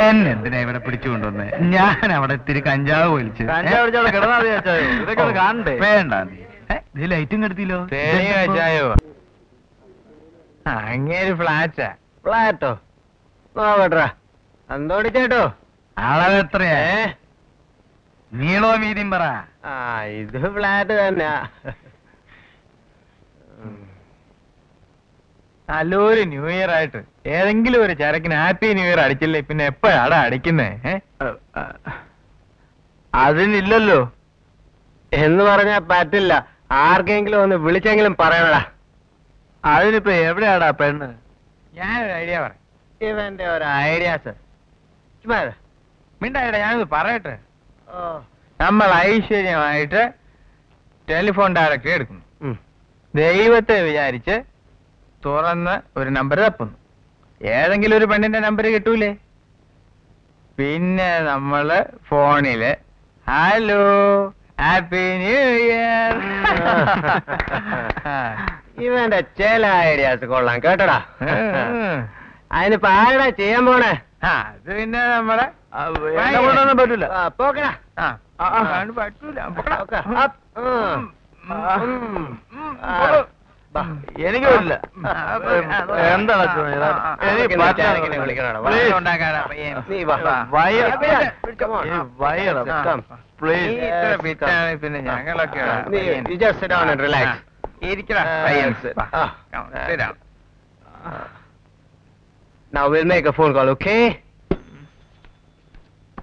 എന്നെന്തിനാ ഇവിടെ പിടിച്ചുകൊണ്ടുവന്നേ? ഞാൻ അവിടെ ഇത്തിരി കഞ്ചാവ് വലിച്ച് വേണ്ട. നീ ലൈറ്റും കെടുത്തില്ലോ? അങ്ങേര് ഫ്ലാറ്റാ. ഫ്ലാറ്റോ? നോക്കട്ടാ. എന്തോടിച്ചേട്ടോ? അളവെത്രയാ? നീളോ വീതിയും പറ. ഇത് ഫ്ലാറ്റ് തന്നെയാ. നല്ലൊരു ന്യൂ ഇയർ ആയിട്ട് ഏതെങ്കിലും ഒരു ചരക്കിന് ഹാപ്പി ന്യൂ ഇയർ അടിച്ചില്ലേ പിന്നെ എപ്പോഴാടാ അടിക്കുന്നേ? അതിനില്ലല്ലോ എന്ന് പറഞ്ഞാ പറ്റില്ല. ആർക്കെങ്കിലും ഒന്ന് വിളിച്ചെങ്കിലും പറയണടാ. അതിനിപ്പോ എവിടെയാടാ പെണ്ണ്? ഞാനൊരു ഐഡിയ പറയാം. ഇവന്റെ ഒരു ഐഡിയ സർ. മിണ്ടായിടാ, ഞാനത് പറയട്ടെ. നമ്മൾ ഐശ്വര്യമായിട്ട് ടെലിഫോൺ ഡയറക്ടറി എടുക്കുന്നു. ദൈവത്തെ വിചാരിച്ച് തുറന്ന് ഒരു നമ്പർ തപ്പുന്നു. ഏതെങ്കിലും ഒരു പെണ്ണിന്റെ നമ്പർ കിട്ടൂലേ? പിന്നെ നമ്മള് ഫോണില് ഹലോ ഹാപ്പി ന്യൂ ഇയർ. ഇവന്റെ ചില ഐഡിയാസ് കൊള്ളാം കേട്ടടാ. അതിനിപ്പോ ആരടാ ചെയ്യാൻ പോണേ? അത് പിന്നെ നമ്മളെ പറ്റൂല. പോക്കടാ. പറ്റൂല. എനിക്ക് വരില്ല. എന്താണ് പിന്നെ ഞങ്ങളൊക്കെ Now we'll make a phone call, okay?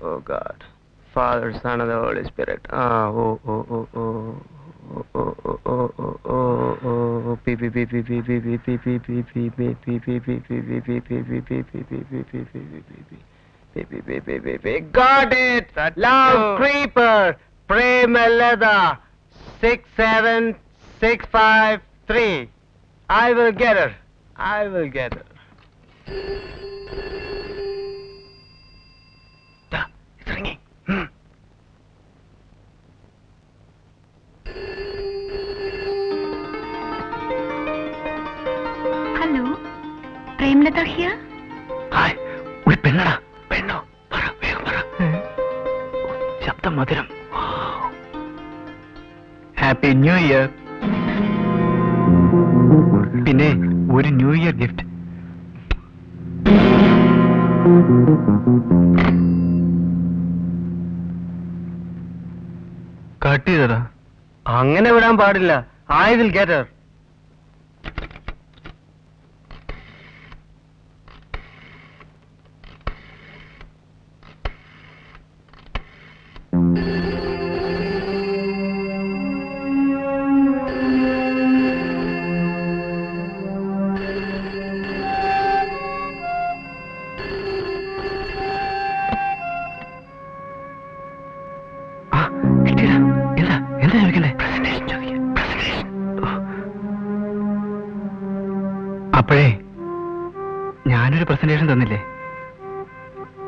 Oh God, Father, Son, and the Holy Spirit. Got it. Love Creeper, Premalada, 67653. I will get her. I will get her. It's ringing. Hello, Premlata here. Hi, ഒരു പെണ്ണടാ. പെണ്ണോ? പറ, വേഗം പറ. ശബ്ദം മധുരം. Happy new year. പിന്നെ ഒരു new year gift. Cut ചെയ്തടാ. അങ്ങനെ വിടാൻ പാടില്ല. I will get her. അപ്പോഴേ ഞാനൊരു പ്രസന്റേഷൻ തന്നില്ലേ,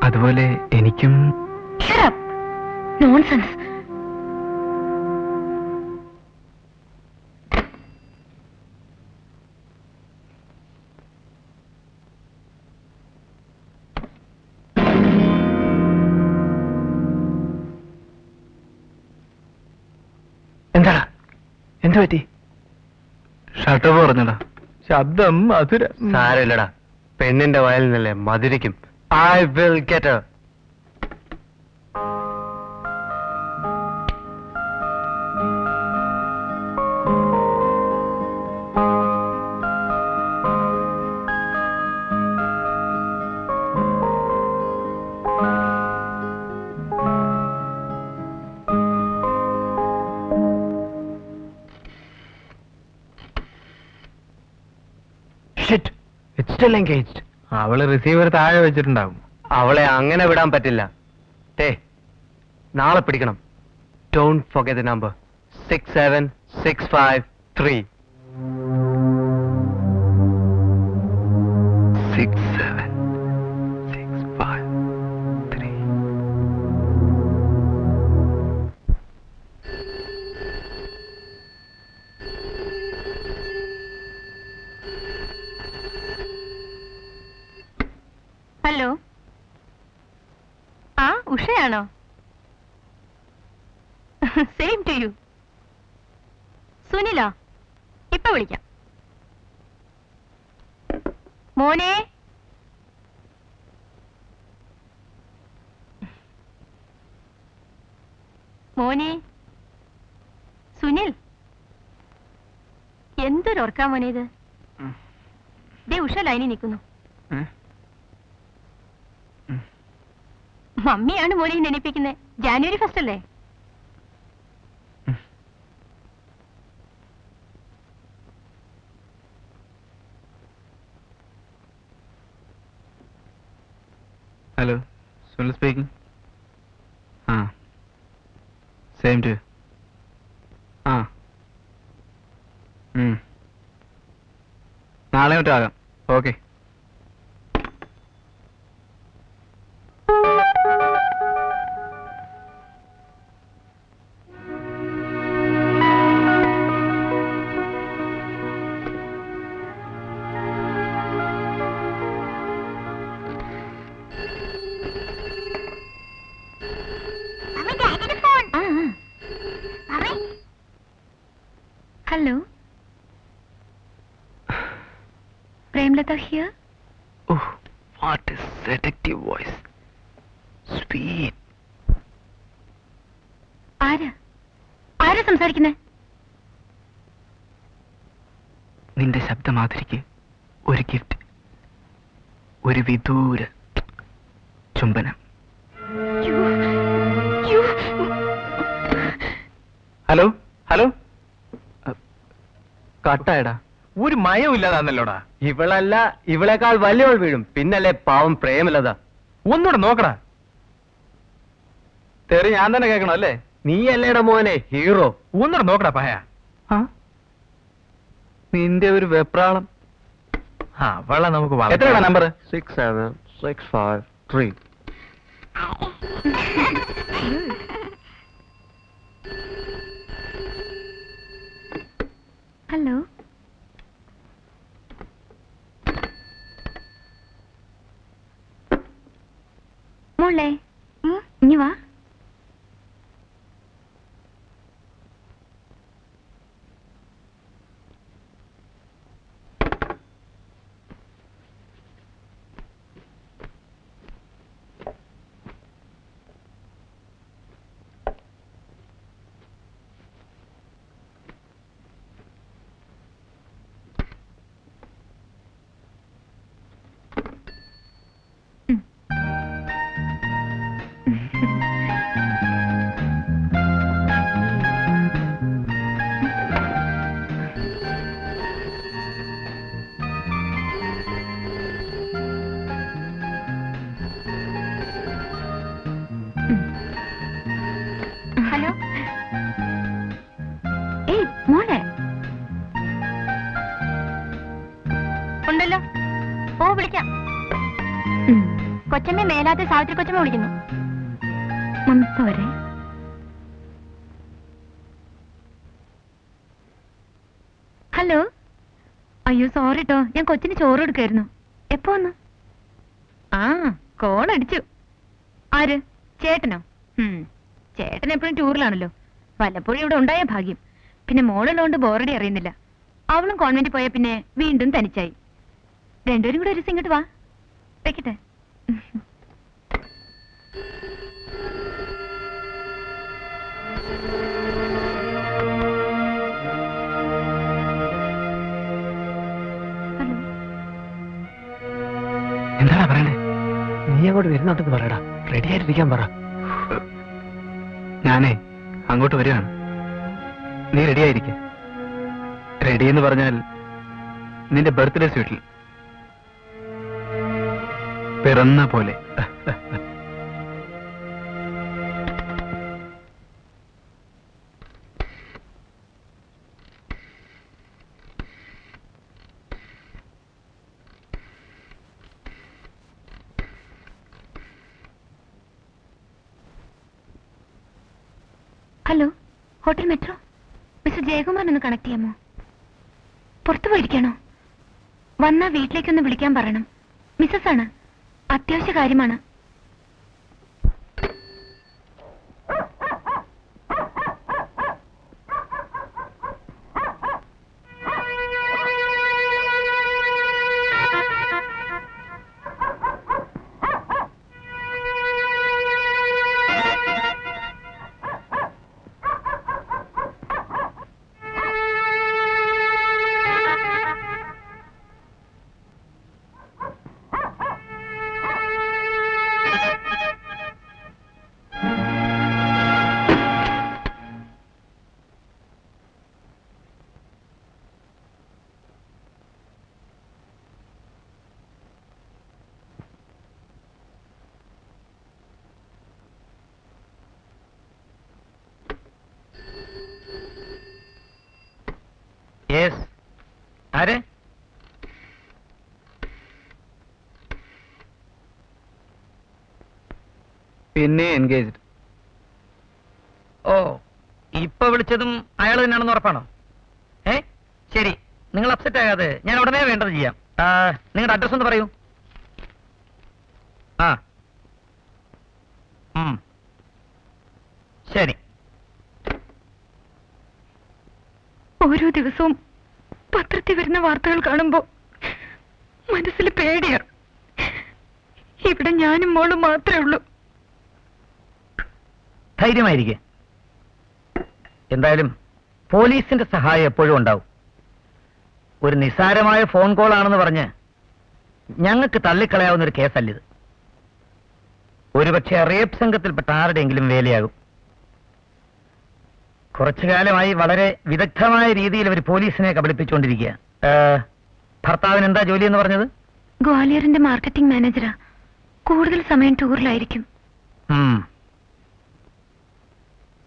അതുപോലെ എനിക്കും. നോൺസെൻസ്. എന്താടാ, എന്തു പറ്റി? ഷട്ടർ പറഞ്ഞടാ. ശബ്ദം മധുര. സാരമില്ലടാ, പെണ്ണിന്റെ വയലിൽ നിന്നല്ലേ മധുരിക്കും. I will get her. Shit, it's still engaged. അവള് റിസീവർ താഴെ വെച്ചിട്ടുണ്ടാവും. അവളെ അങ്ങനെ വിടാൻ പറ്റില്ല. നാളെ പിടിക്കണം. Don't forget the number 67653. 67653. Hello, ആ ഉഷയാണോ? Same to you. സുനിലോ? ഇപ്പൊ വിളിക്കാം. മോനെ, മോനെ, സുനിൽ, എന്തൊരോർക്കാ മോനെ ഇത്? ദേ ഉഷ ലൈനിൽ നിൽക്കുന്നു. മമ്മിയാണ് മോനെ നെനപ്പിക്കുന്നത്. ജാനുവരി 1 അല്ലേ? Hello, Sunil speaking. ആ, സെയിം ടു. ആ, നാളെ മറ്റോ ആകാം. Okay. Hello. Premlata here. Oh, what a seductive voice. Sweet. ആരാ സംസാരിക്കുന്നേ? നിന്റെ ശബ്ദമാധുരിക്ക് ഒരു ഗിഫ്റ്റ്, ഒരു വിദൂര ചുംബനം. ഹലോ ഹലോ, കട്ടായടാ. ഒരു മയവും ഇല്ലാതാന്നല്ലോടാ. ഇവളല്ല, ഇവളെക്കാൾ വലിയവൾ വീഴും. പിന്നല്ലേ പാവം പ്രേമലത. ഒന്നുകൂടെ നോക്കടാ. തെറി ഞാൻ തന്നെ കേൾക്കണം അല്ലേ? നീയല്ലേടാ മോനെ ഹീറോ. ഒന്നുകൂടെ നോക്കടാ പയ. നിന്റെ ഒരു വെപ്രാളം. അവളെ നമുക്ക് എത്രയാടാ നമ്പർ? 67653. ഹലോ. മോളെ, ഇനി വാ. ഹലോ. ഏയ് മോളെ. ഉണ്ടല്ലോ. ഓ, വിളിക്കാം. കൊച്ചമ്മ മേലാത്ത സാവിത്രി കൊച്ചമ്മ വിളിക്കുന്നു. പോരെ. ഹലോ. അയ്യോ സോറി ട്ടോ, ഞാൻ കൊച്ചിന് ചോറ് കൊടുക്കായിരുന്നു. എപ്പോ വന്നു? കോൾ അടിച്ചു. ആര്? ചേട്ടനോ? ചേട്ടൻ എപ്പോഴും ടൂറിലാണല്ലോ. വല്ലപ്പോഴും ഇവിടെ ഉണ്ടായ ഭാഗ്യം. പിന്നെ മോളുള്ളതുകൊണ്ട് ബോറടി അറിയുന്നില്ല. അവളും കോൺവെന്റിൽ പോയ പിന്നെ വീണ്ടും തനിച്ചായി. രണ്ടുപേരും കൂടെ ഒരു ദിവസം ഇങ്ങോട്ട് വാ. വെക്കട്ടെ. എന്താടാ പറയണ്ടേ? നീ അങ്ങോട്ട് വരുന്നുണ്ടെന്ന് പറയടാ. റെഡി ആയിട്ടിരിക്കാൻ പറ. ഞാനേ അങ്ങോട്ട് വരികയാണ്. നീ റെഡി ആയിരിക്ക. റെഡി എന്ന് പറഞ്ഞാൽ നിന്റെ ബർത്ത്ഡേ സ്വീറ്റിൽ പിറന്ന പോലെ. Hello, hotel metro. Mister Jayakumar ഒന്ന് കണക്ട് ചെയ്യാമോ? പുറത്തു പോയിരിക്കണോ? വന്നാ വീട്ടിലേക്കൊന്ന് വിളിക്കാൻ പറയണം. മിസ്സസ് ആണ്. അത്യാവശ്യ കാര്യമാണ്. യെസ്, ആര്? പിന്നെ എൻഗേജ്ഡ്. ഓ, ഇപ്പൊ വിളിച്ചതും അയാൾ തന്നെയാണെന്ന് ഉറപ്പാണോ? ശരി, നിങ്ങൾ അപ്സെറ്റ് ആകാതെ ഞാൻ ഉടനെ വേണ്ടത് ചെയ്യാം. നിങ്ങളുടെ അഡ്രസ് ഒന്ന് പറയൂ. ആ, ശരി. ഓരോ ദിവസവും പത്രത്തിൽ വരുന്ന വാർത്തകൾ കാണുമ്പോ മനസ്സിൽ പേടിയാണ്. ഇവിടെ ഞാനും മോളും മാത്രമേ ഉള്ളൂ. ധൈര്യമായിരിക്കെ. എന്തായാലും പോലീസിന്റെ സഹായം എപ്പോഴും ഉണ്ടാവും. ഒരു നിസ്സാരമായ ഫോൺ കോൾ ആണെന്ന് പറഞ്ഞ് ഞങ്ങൾക്ക് തള്ളിക്കളയാവുന്ന ഒരു കേസല്ലിത്. ഒരുപക്ഷെ റേപ്പ് സംഘത്തിൽപ്പെട്ട ആരുടെയെങ്കിലും വേലയാകും. കുറച്ചു കാലമായി വളരെ വിദഗ്ധമായ രീതിയിൽ അവർ പോലീസിനെ കബളിപ്പിച്ചുകൊണ്ടിരിക്കുക. ഭർത്താവിന് എന്താ ജോലി എന്ന് പറഞ്ഞത്? ഗ്വാലിയറിന്റെ മാർക്കറ്റിംഗ് മാനേജറാ. കൂടുതൽ സമയം ടൂറിലായിരിക്കും.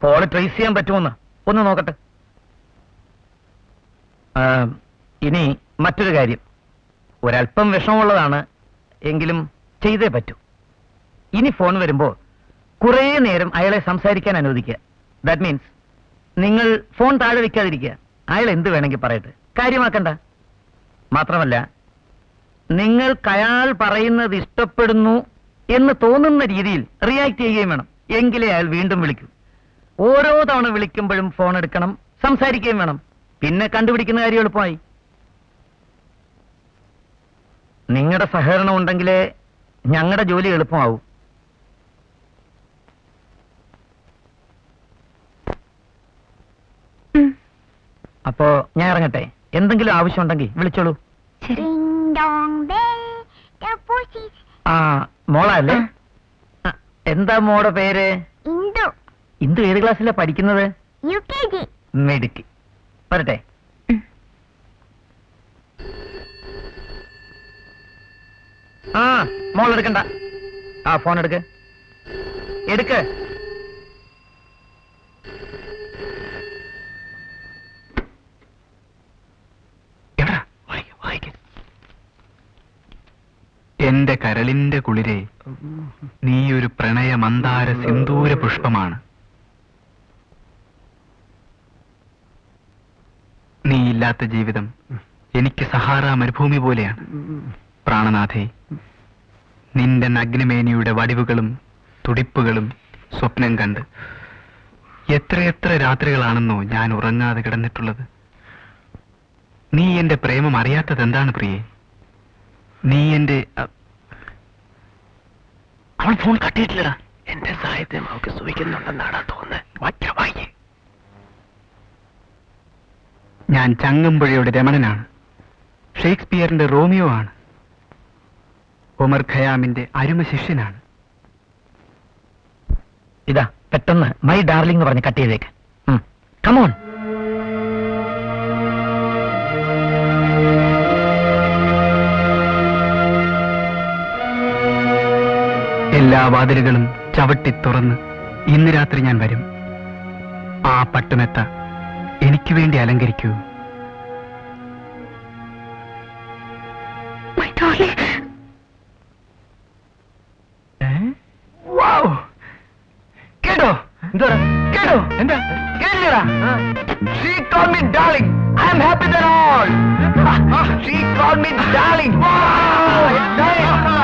കോള് ട്രേസ് ചെയ്യാൻ പറ്റുമോന്ന് ഒന്ന് നോക്കട്ടെ. ഇനി മറ്റൊരു കാര്യം, ഒരല്പം വിഷമമുള്ളതാണ്, എങ്കിലും ചെയ്തേ പറ്റൂ. ഇനി ഫോൺ വരുമ്പോൾ കുറേ നേരം അയാളെ സംസാരിക്കാൻ അനുവദിക്കുക. ദാറ്റ് മീൻസ് നിങ്ങൾ ഫോൺ താഴെ വെക്കാതിരിക്കുക. അയാൾ എന്ത് വേണമെങ്കിൽ പറയട്ടെ, കാര്യമാക്കണ്ട. മാത്രമല്ല, നിങ്ങൾക്ക് അയാൾ പറയുന്നത് ഇഷ്ടപ്പെടുന്നു എന്ന് തോന്നുന്ന രീതിയിൽ റിയാക്ട് ചെയ്യുകയും വേണം. എങ്കിലേ അയാൾ വീണ്ടും വിളിക്കൂ. ഓരോ തവണ വിളിക്കുമ്പോഴും ഫോൺ എടുക്കണം, സംസാരിക്കുകയും വേണം. പിന്നെ കണ്ടുപിടിക്കുന്ന കാര്യം എളുപ്പമായി. നിങ്ങളുടെ സഹകരണം ഉണ്ടെങ്കിലേ ഞങ്ങളുടെ ജോലി എളുപ്പമാവും. അപ്പോ ഞാൻ ഇറങ്ങട്ടെ. എന്തെങ്കിലും ആവശ്യമുണ്ടെങ്കിൽ വിളിച്ചോളൂ. ആ, മോളല്ലേ? എന്താ മോടെ പേര്? ഇന്ദു. ഏത് ക്ലാസ്സിലാ പഠിക്കുന്നത്? മെഡിക്ക്. വരട്ടെ. ആ, മോൾ എടുക്കണ്ട. ആ, ഫോൺ എടുക്ക്. എന്റെ കരളിന്റെ കുളിരെ, നീയൊരു പ്രണയ മന്ദാര സിന്ദൂര പുഷ്പമാണ്. നീയില്ലാത്ത ജീവിതം എനിക്ക് സഹാറ മരുഭൂമി പോലെയാണ്. പ്രാണനാഥേ, നിന്റെ നഗ്നമേനിയുടെ വടിവുകളും തുടിപ്പുകളും സ്വപ്നം കണ്ട് എത്രയെത്ര രാത്രികളാണെന്നോ ഞാൻ ഉറങ്ങാതെ കിടന്നിട്ടുള്ളത്. നീ എന്റെ പ്രേമം അറിയാത്തത് എന്താണ് പ്രിയേ? നീ എന്റെ... അവൾ ഫോൺ കട്ടിയിട്ടില്ലടാ. എന്റെ സാഹിത്യം അവൾക്ക് സൂഹിക്കുന്നുണ്ടെന്നാണ് തോന്നുന്നത്. ഞാൻ ചങ്ങമ്പുഴയുടെ രമണനാണ്. ഷേക്സ്പിയറിന്റെ റോമിയോ ആണ്. ഒമർ ഖയാമിന്റെ അരുമ ശിഷ്യനാണ്. ഇതാ പെട്ടെന്ന് മൈ ഡാർലിംഗ് എന്ന് പറഞ്ഞ് കട്ട് ചെയ്തേക്ക്. കമോൺ. എല്ലാ വാതിലുകളും ചവിട്ടി തുറന്ന് ഇന്ന് രാത്രി ഞാൻ വരും. ആ പട്ടുമെത്ത എനിക്ക് വേണ്ടി അലങ്കരിക്കൂ. കേട്ടോ? കേട്ടോ? എന്താ കേട്ടില്ലടാ? She called me darling. I am happy than all. She called me darling. Wow!